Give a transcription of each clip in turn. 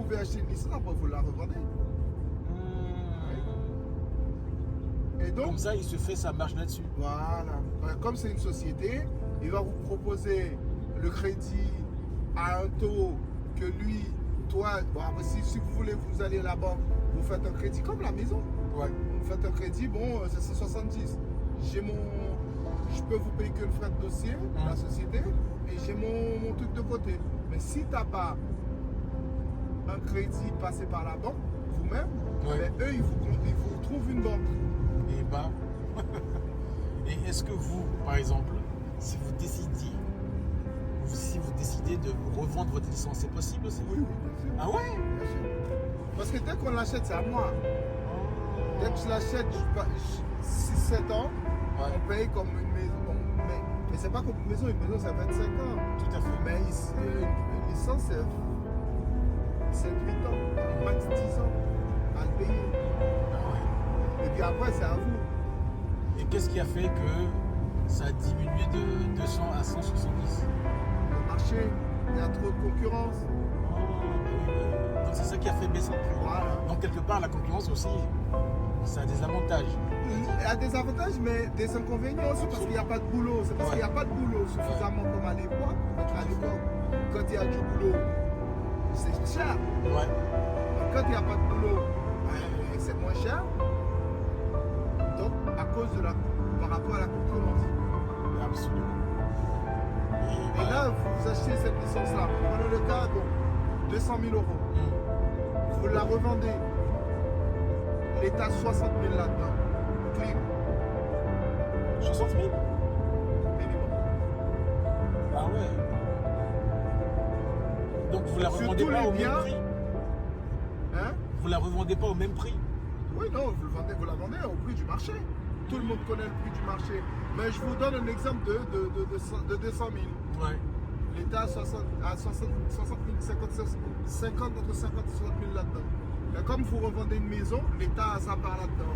pouvez acheter une licence, après vous la revendez. Et donc, Comme ça, il se fait sa marge là-dessus. voilà. Comme c'est une société, il va vous proposer le crédit à un taux que lui, toi, bon, si vous voulez, vous allez à la banque, vous faites un crédit comme la maison. Ouais. Vous faites un crédit, bon, c'est 170. Je peux vous payer que le frais de dossier, la société, et j'ai mon truc de côté. Mais si tu n'as pas un crédit passé par la banque, vous-même, ben, eux, ils vous trouvent une banque. Et bah. Et est-ce que vous, par exemple, si vous décidez de revendre votre licence, c'est possible aussi? Oui, bien sûr. Ah ouais? Bien sûr. Parce que dès qu'on l'achète, c'est à moi. Dès que je l'achète, 6-7 ans, on paye comme une maison. Mais c'est pas comme une maison c'est 25 ans. Tout à fait. Mais ici, une licence, c'est 7-8 ans, max 10 ans à le payer. Ah ouais. Et puis après, c'est à vous. Et qu'est-ce qui a fait que ça a diminué de 200 à 170? Le marché, il y a trop de concurrence. Donc c'est ça qui a fait baisser le prix. Voilà. Donc quelque part, la concurrence aussi, ça a des avantages. Il y a des avantages, mais des inconvénients aussi, parce qu'il n'y a pas de boulot. C'est parce qu'il n'y a pas de boulot suffisamment comme à l'époque. À l'époque, quand il y a du boulot, c'est cher. Ouais. Donc, quand il n'y a pas de boulot, c'est moins cher. Donc, à cause de par rapport à la concurrence. Absolument. Et là, vous achetez cette licence-là. Prenez le cas, donc, 200 000 euros. Vous la revendez. L'État 60 000 là-dedans. Clean. 60 000? Minimum. Ah ouais. Donc vous la revendez tous pas les au biens. même prix? Hein? Vous la revendez pas au même prix? Oui, non, vous la vendez au prix du marché. Tout le monde connaît le prix du marché. Mais je vous donne un exemple de 200 000. Ouais. L'État a 60 000, 50 entre 50 et 60 000 là-dedans. Mais comme vous revendez une maison, l'État a sa part là-dedans.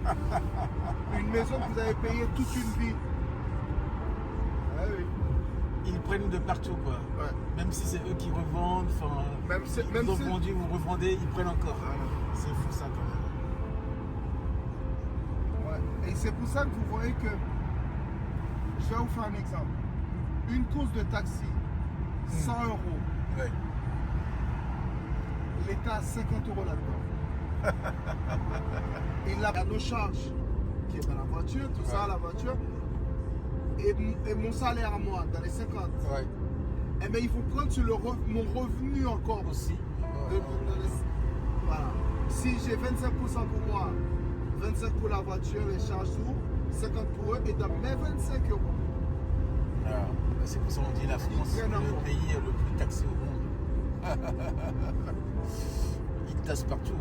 Une maison que vous avez payée toute une vie. Ah oui. Ils prennent de partout, quoi. Ouais. Même si c'est eux qui revendent, enfin, Même ils ont si- vendu, vous revendez, ils prennent encore. Voilà. C'est fou ça quand même. Ouais. Et c'est pour ça que vous voyez que, je vais vous faire un exemple. Une course de taxi, 100 euros, Ouais. l'État a 50 euros là-dedans. Il a nos charges, qui est dans la voiture, tout ça, la voiture, et mon salaire à moi, dans les 50. Ouais. Eh bien, il faut prendre sur mon revenu encore aussi. Aussi. Voilà. Si j'ai 25% pour moi, 25 pour la voiture, les charges tout, 50 pour eux, et dans mes 25 euros. Alors, c'est pour ça qu'on dit la France, Ils prennent le encore. pays le plus taxé au monde. Ils tassent partout.